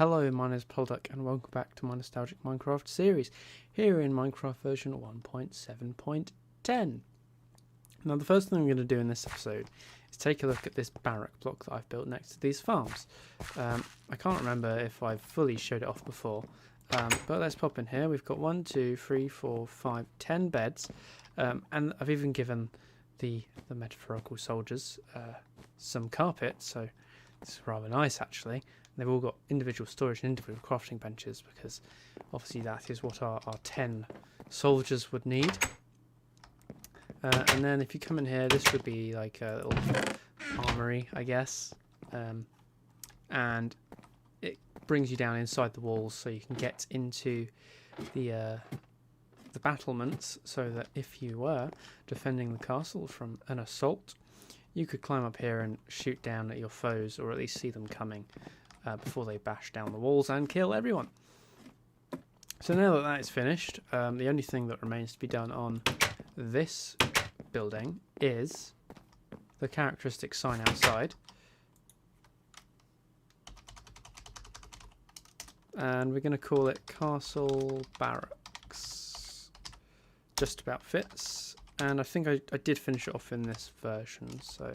Hello, my name is Puddleduck and welcome back to my nostalgic Minecraft series, here in Minecraft version 1.7.10. Now the first thing I'm going to do in this episode is take a look at this barrack block that I've built next to these farms. I can't remember if I've fully showed it off before, but let's pop in here. We've got 1, 2, 3, 4, 5, 10 beds, and I've even given the metaphorical soldiers some carpet, so it's rather nice actually. They've all got individual storage and individual crafting benches because obviously that is what our 10 soldiers would need. And then if you come in here, this would be like a little armory, I guess. And it brings you down inside the walls so you can get into the battlements, so that if you were defending the castle from an assault, you could climb up here and shoot down at your foes, or at least see them coming before they bash down the walls and kill everyone. So now that is finished, the only thing that remains to be done on this building is the characteristic sign outside. And we're going to call it Castle Barracks. Just about fits. And I think I did finish it off in this version, so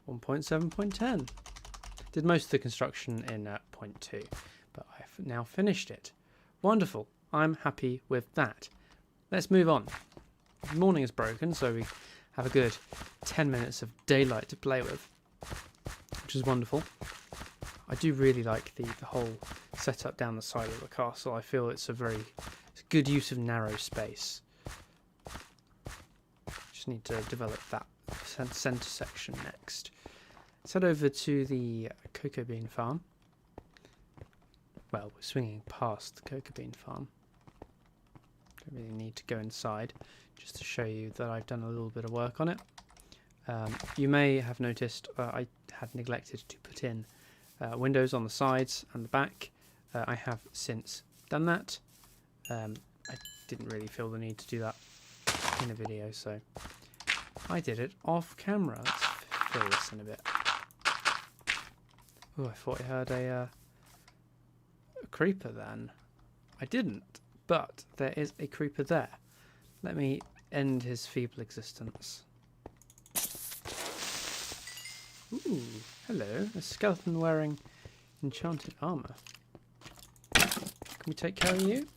1.7.10. Did most of the construction in 0.2, but I've now finished it. Wonderful. I'm happy with that. Let's move on. The morning is broken, so we have a good 10 minutes of daylight to play with, which is wonderful. I do really like the whole setup down the side of the castle. I feel it's a good use of narrow space. Just need to develop that centre section next. Let's head over to the cocoa bean farm. Well, we're swinging past the cocoa bean farm. Don't really need to go inside, just to show you that I've done a little bit of work on it. You may have noticed I had neglected to put in windows on the sides and the back. I have since done that. I didn't really feel the need to do that in a video, so I did it off camera. Let's fill this in a bit. Oh, I thought I heard a creeper then. I didn't, but there is a creeper there. Let me end his feeble existence. Ooh, hello. A skeleton wearing enchanted armour. Can we take care of you?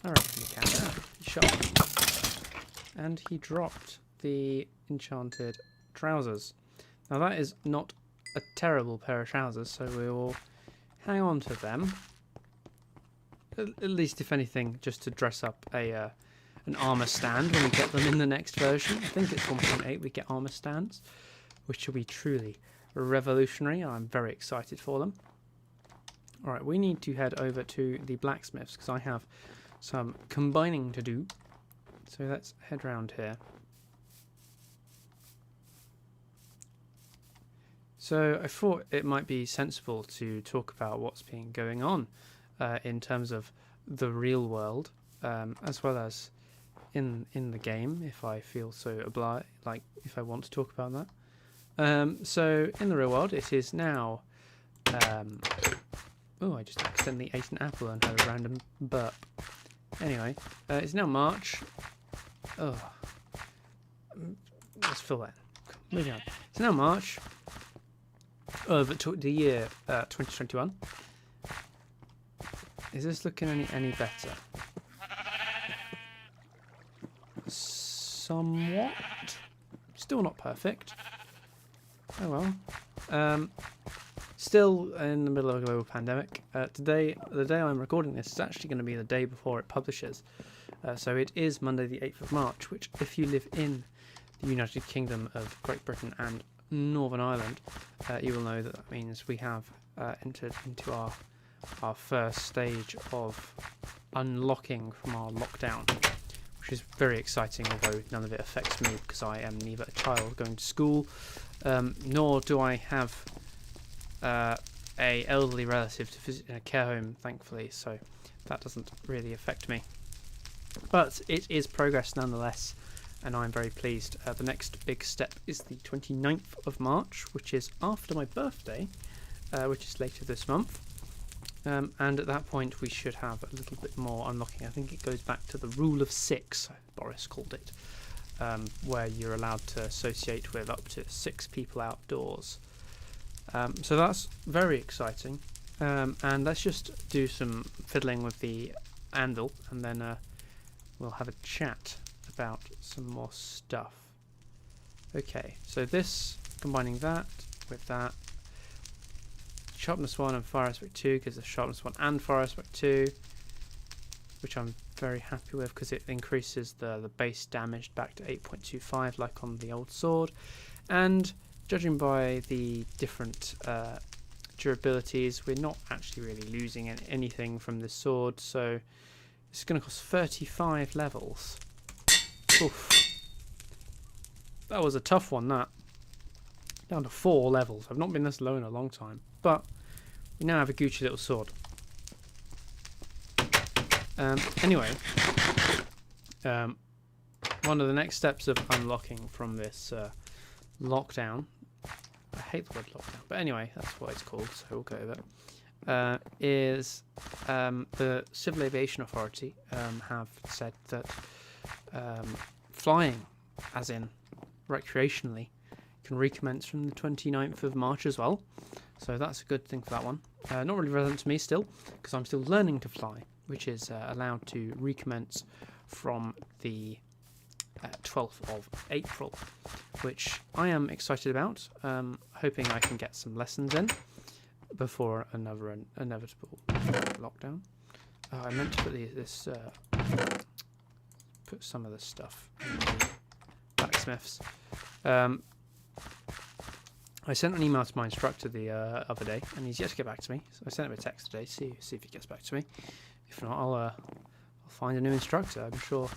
I reckon we can. Ah, he shot me. And he dropped the enchanted trousers. Now that is not a terrible pair of trousers, so we will hang on to them. At least, if anything, just to dress up an armour stand when we get them in the next version. I think it's 1.8 we get armour stands, which will be truly revolutionary. I'm very excited for them. Alright, we need to head over to the blacksmiths because I have some combining to do. So let's head round here. So I thought it might be sensible to talk about what's been going on in terms of the real world, as well as in the game, if I feel so obliged, like if I want to talk about that. So in the real world, it is now. Oh, I just accidentally ate an apple and had a random burp. Anyway, it's now March. Oh, let's fill that. Moving on. It's now March of the year 2021. Is this looking any better? Somewhat. Still not perfect. Oh well. Still in the middle of a global pandemic. The day I'm recording this is actually going to be the day before it publishes. So it is Monday the 8th of March, which if you live in the United Kingdom of Great Britain and Northern Ireland, you will know that means we have entered into our first stage of unlocking from our lockdown, which is very exciting, although none of it affects me because I am neither a child going to school, nor do I have a elderly relative to visit in a care home, thankfully, so that doesn't really affect me. But it is progress nonetheless, and I'm very pleased. The next big step is the 29th of March, which is after my birthday, which is later this month. And at that point we should have a little bit more unlocking. I think it goes back to the rule of 6, Boris called it, where you're allowed to associate with up to 6 people outdoors. So that's very exciting. And let's just do some fiddling with the anvil, and then we'll have a chat about some more stuff. Okay, so this, combining that with that, sharpness 1 and fire aspect 2 gives us sharpness 1 and fire aspect 2, which I'm very happy with because it increases the base damage back to 8.25 like on the old sword. And judging by the different durabilities, we're not actually really losing anything from this sword, so it's going to cost 35 levels. Oof. That was a tough one, that. Down to 4 levels. I've not been this low in a long time. But we now have a Gucci little sword. Anyway, one of the next steps of unlocking from this lockdown, I hate the word lockdown, but anyway, that's what it's called, so we'll go with it, is the Civil Aviation Authority have said that flying, as in recreationally, can recommence from the 29th of March as well. So that's a good thing for that one. Not really relevant to me still, because I'm still learning to fly, which is allowed to recommence from the 12th of April, which I am excited about, hoping I can get some lessons in before another inevitable lockdown. I meant to put put some of this stuff in the blacksmiths. I sent an email to my instructor the other day, and he's yet to get back to me. So I sent him a text today, see if he gets back to me. If not, I'll find a new instructor. I'm sure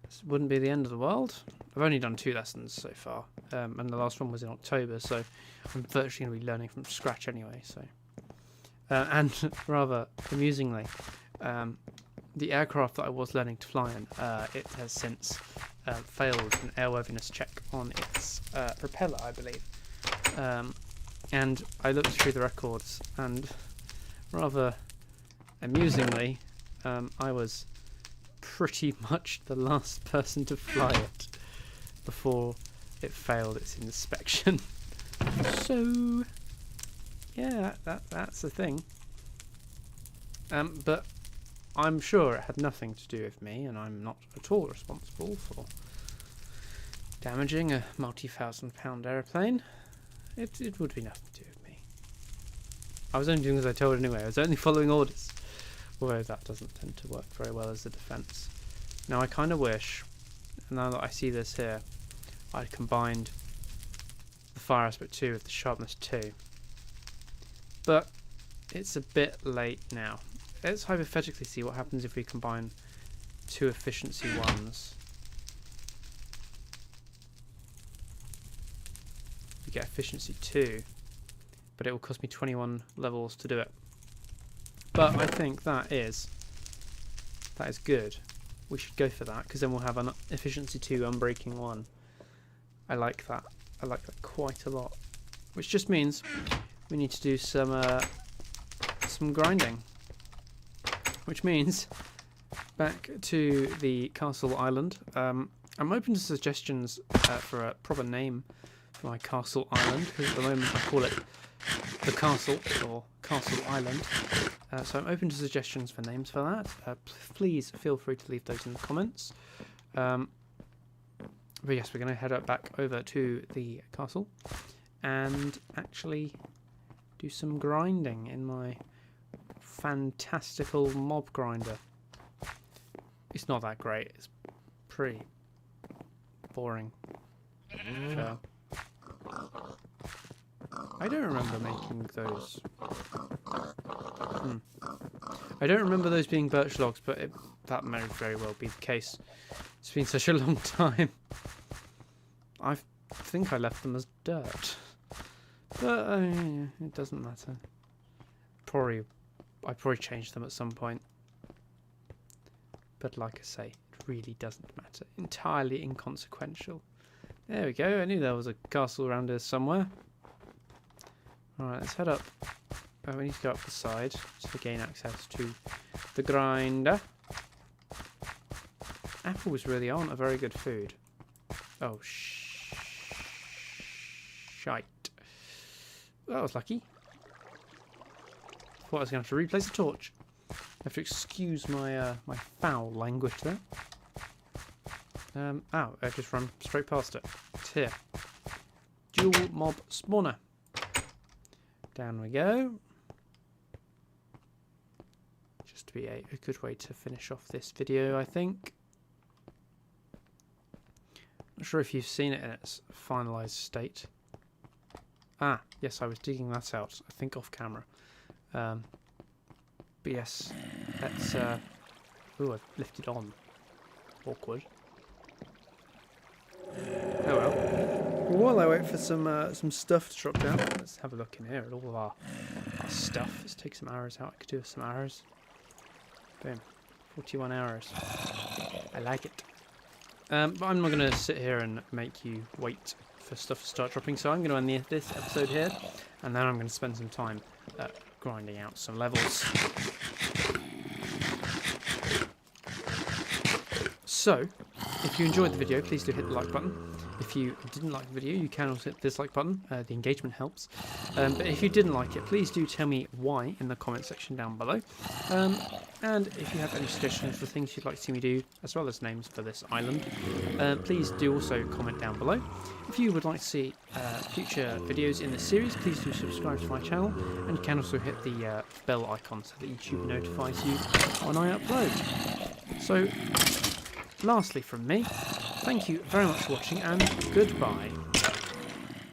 this wouldn't be the end of the world. I've only done 2 lessons so far, and the last one was in October, so I'm virtually going to be learning from scratch anyway. So, and rather amusingly, the aircraft that I was learning to fly in, it has since failed an airworthiness check on its propeller, I believe. And I looked through the records, and rather amusingly, I was pretty much the last person to fly it before it failed its inspection. So, yeah, that's the thing. But I'm sure it had nothing to do with me, and I'm not at all responsible for damaging a multi-thousand-pound aeroplane. It would be nothing to do with me. I was only doing as I told anyway. I was only following orders. Although that doesn't tend to work very well as a defence. Now I kind of wish, now that I see this here, I'd combined the fire aspect 2 with the sharpness 2. But it's a bit late now. Let's hypothetically see what happens if we combine 2 efficiency 1s. We get efficiency 2, but it will cost me 21 levels to do it. But I think that is good. We should go for that, because then we'll have an efficiency 2 unbreaking 1. I like that. I like that quite a lot. Which just means we need to do some grinding. Which means back to the castle island. I'm open to suggestions for a proper name for my castle island, because at the moment I call it the castle or castle island. So I'm open to suggestions for names for that. Please feel free to leave those in the comments. But yes, we're going to head back over to the castle and actually do some grinding in my fantastical mob grinder. It's not that great. It's pretty boring. So, I don't remember making those. I don't remember those being birch logs, but that may very well be the case. It's been such a long time. I think I left them as dirt, but it doesn't matter. I probably changed them at some point. But like I say, it really doesn't matter. Entirely inconsequential. There we go. I knew there was a castle around here somewhere. Alright, let's head up. Oh, we need to go up the side to gain access to the grinder. Apples really aren't a very good food. Oh, shite. Well, that was lucky. Thought I was going to have to replace the torch. I have to excuse my my foul language there. Ow, I've just run straight past it. It's here. Dual mob spawner. Down we go. Just to be a good way to finish off this video, I think. Not sure if you've seen it in its finalised state. Ah, yes, I was digging that out, I think off camera. But yes, let's... ooh, I've lifted on. Awkward. Oh well. While I wait for some stuff to drop down, let's have a look in here at all of our stuff. Let's take some arrows out. I could do with some arrows. Boom. 41 arrows. I like it. But I'm not going to sit here and make you wait for stuff to start dropping, so I'm going to end this episode here, and then I'm going to spend some time grinding out some levels. So, if you enjoyed the video, please do hit the like button. If you didn't like the video, you can also hit the dislike button. The engagement helps. But if you didn't like it, please do tell me why in the comment section down below. And if you have any suggestions for things you'd like to see me do, as well as names for this island, please do also comment down below. If you would like to see future videos in this series, please do subscribe to my channel, and you can also hit the bell icon so that YouTube notifies you when I upload. So, lastly from me, thank you very much for watching, and goodbye.